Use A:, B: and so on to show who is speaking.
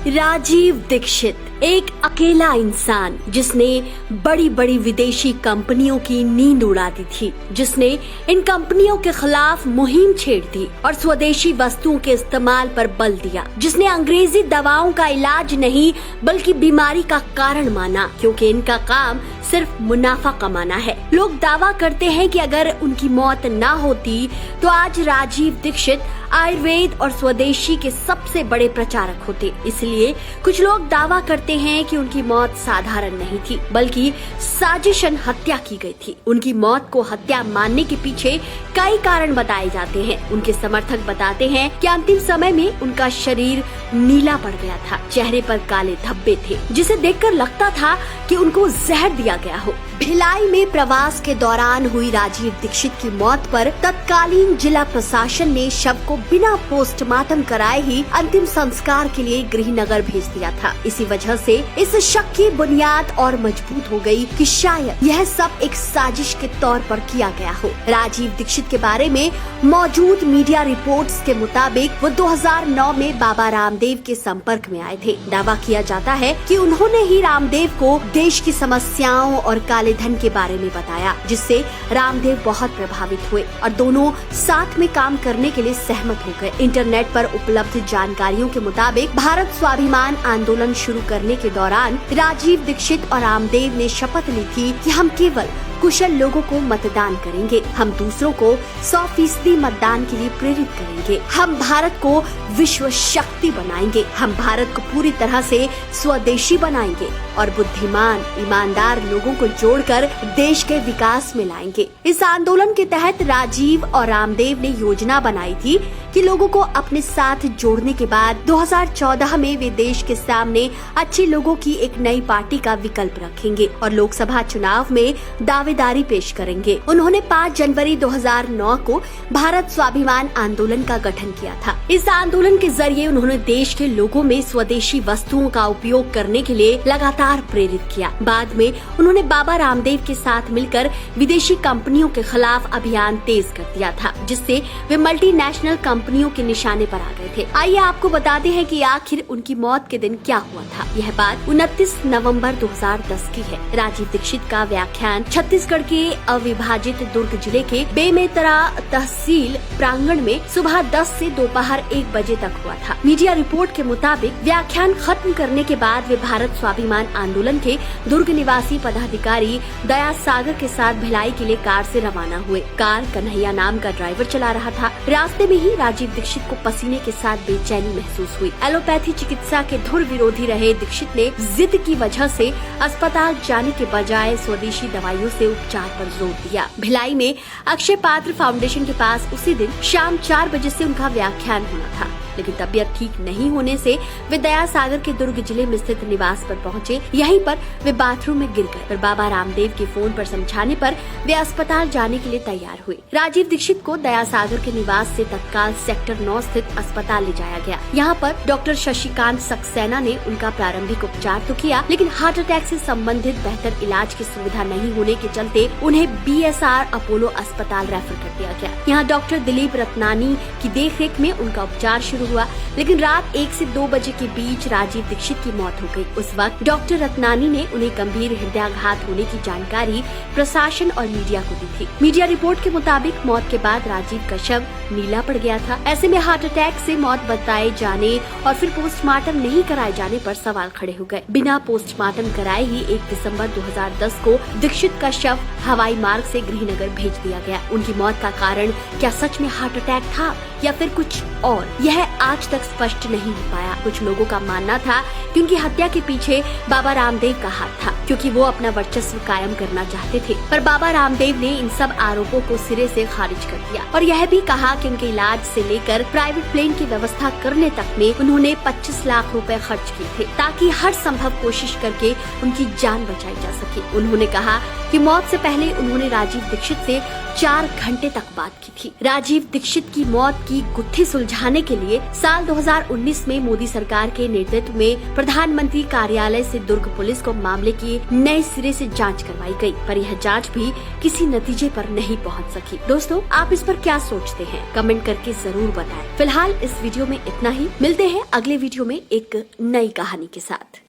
A: राजीव दीक्षित एक अकेला इंसान जिसने बड़ी बड़ी विदेशी कंपनियों की नींद उड़ा दी थी, जिसने इन कंपनियों के खिलाफ मुहिम छेड़ दी और स्वदेशी वस्तुओं के इस्तेमाल पर बल दिया, जिसने अंग्रेजी दवाओं का इलाज नहीं बल्कि बीमारी का कारण माना, क्योंकि इनका काम सिर्फ मुनाफा कमाना है। लोग दावा करते हैं कि अगर उनकी मौत ना होती तो आज राजीव दीक्षित आयुर्वेद और स्वदेशी के सबसे बड़े प्रचारक होते। इसलिए कुछ लोग दावा करते हैं कि उनकी मौत साधारण नहीं थी बल्कि साजिशन हत्या की गई थी। उनकी मौत को हत्या मानने के पीछे कई कारण बताए जाते हैं। उनके समर्थक बताते हैं कि अंतिम समय में उनका शरीर नीला पड़ गया था, चेहरे पर काले धब्बे थे जिसे देखकर लगता था कि उनको जहर दिया गया हो। भिलाई में प्रवास के दौरान हुई राजीव दीक्षित की मौत पर तत्कालीन जिला प्रशासन ने शव को बिना पोस्टमार्टम कराए ही अंतिम संस्कार के लिए गृहनगर भेज दिया था। इसी वजह से इस शक की बुनियाद और मजबूत हो गई कि शायद यह सब एक साजिश के तौर पर किया गया हो। राजीव दीक्षित के बारे में मौजूद मीडिया रिपोर्ट्स के मुताबिक वो 2009 में बाबा रामदेव के संपर्क में आए थे। दावा किया जाता है कि उन्होंने ही रामदेव को देश की समस्याओं और काले धन के बारे में बताया, जिससे रामदेव बहुत प्रभावित हुए और दोनों साथ में काम करने के लिए सहमत हो गए। इंटरनेट पर उपलब्ध जानकारियों के मुताबिक भारत स्वाभिमान आंदोलन शुरू करने के दौरान राजीव दीक्षित और रामदेव ने शपथ ली थी कि हम केवल कुशल लोगों को मतदान करेंगे, हम दूसरों को 100% मतदान के लिए प्रेरित करेंगे, हम भारत को विश्व शक्ति बनाएंगे, हम भारत को पूरी तरह से स्वदेशी बनाएंगे और बुद्धिमान ईमानदार लोगों को जोड़कर देश के विकास में लाएंगे। इस आंदोलन के तहत राजीव और रामदेव ने योजना बनाई थी कि लोगों को अपने साथ जोड़ने के बाद 2014 में वे देश के सामने अच्छे लोगों की एक नई पार्टी का विकल्प रखेंगे और लोकसभा चुनाव में दावेदारी पेश करेंगे। उन्होंने 5 जनवरी 2009 को भारत स्वाभिमान आंदोलन का गठन किया था। इस आंदोलन के जरिए उन्होंने देश के लोगों में स्वदेशी वस्तुओं का उपयोग करने के लिए लगातार प्रेरित किया। बाद में उन्होंने बाबा रामदेव के साथ मिलकर विदेशी कंपनियों के खिलाफ अभियान तेज कर दिया था, जिससे वे मल्टीनेशनल कंपनियों के निशाने पर आ गए थे। आइए आपको बताते हैं कि आखिर उनकी मौत के दिन क्या हुआ था। यह बात 29 नवंबर 2010 की है। राजीव दीक्षित का व्याख्यान छत्तीसगढ़ के अविभाजित दुर्ग जिले के बेमेतरा तहसील प्रांगण में सुबह 10 से दोपहर 1 बजे तक हुआ था। मीडिया रिपोर्ट के मुताबिक व्याख्यान खत्म करने के बाद वे भारत स्वाभिमान आंदोलन के दुर्ग निवासी पदाधिकारी दया सागर के साथ भिलाई के लिए कार से रवाना हुए। कार कन्हैया नाम का ड्राइवर चला रहा था। रास्ते में ही राजीव दीक्षित को पसीने के साथ बेचैनी महसूस हुई। एलोपैथी चिकित्सा के धुर विरोधी रहे दीक्षित ने जिद की वजह से अस्पताल जाने के बजाय स्वदेशी दवाइयों से उपचार पर जोर दिया। भिलाई में अक्षय पात्र फाउंडेशन के पास उसी दिन शाम 4 बजे से उनका व्याख्यान होना था, लेकिन तबीयत ठीक नहीं होने से वे दया सागर के दुर्ग जिले में स्थित निवास पर पहुंचे। यहीं पर वे बाथरूम में गिर गए, पर बाबा रामदेव के फोन पर समझाने पर वे अस्पताल जाने के लिए तैयार हुए। राजीव दीक्षित को दया सागर के निवास से तत्काल सेक्टर 9 स्थित अस्पताल ले जाया गया। यहाँ पर डॉक्टर शशिकांत सक्सेना ने उनका प्रारंभिक उपचार तो किया, लेकिन हार्ट अटैक से संबंधित बेहतर इलाज की सुविधा नहीं होने के चलते उन्हें BSR अपोलो अस्पताल रेफर कर दिया गया। यहाँ डॉक्टर दिलीप रत्नानी की देखरेख में उनका उपचार शुरू हुआ, लेकिन रात 1 से 2 बजे के बीच राजीव दीक्षित की मौत हो गई। उस वक्त डॉक्टर रत्नानी ने उन्हें गंभीर हृदयाघात होने की जानकारी प्रशासन और मीडिया को दी थी। मीडिया रिपोर्ट के मुताबिक मौत के बाद राजीव का शव नीला पड़ गया था। ऐसे में हार्ट अटैक से मौत बताए जाने और फिर पोस्टमार्टम नहीं कराए जाने पर सवाल खड़े हो गए। बिना पोस्टमार्टम कराए ही 1 दिसंबर 2010 को दीक्षित का शव हवाई मार्ग से गृहनगर भेज दिया गया। उनकी मौत का कारण क्या सच में हार्ट अटैक था या फिर कुछ और, यह आज तक स्पष्ट नहीं हो पाया। कुछ लोगों का मानना था कि उनकी हत्या के पीछे बाबा रामदेव का हाथ था, क्योंकि वो अपना वर्चस्व कायम करना चाहते थे। पर बाबा रामदेव ने इन सब आरोपों को सिरे से खारिज कर दिया और यह भी कहा कि उनके इलाज से लेकर प्राइवेट प्लेन की व्यवस्था करने तक में उन्होंने 25 लाख रुपए खर्च किए थे, ताकि हर संभव कोशिश करके उनकी जान बचाई जा सके। उन्होंने कहा कि मौत से पहले उन्होंने राजीव दीक्षित से 4 घंटे तक बात की थी। राजीव दीक्षित की मौत की गुत्थी सुलझाने के लिए साल 2019 में मोदी सरकार के नेतृत्व में प्रधानमंत्री कार्यालय से दुर्ग पुलिस को मामले की नए सिरे से जांच करवाई गई, पर यह जांच भी किसी नतीजे पर नहीं पहुंच सकी। दोस्तों, आप इस पर क्या सोचते हैं? कमेंट करके जरूर बताएं। फिलहाल इस वीडियो में इतना ही। मिलते हैं अगले वीडियो में एक नई कहानी के साथ।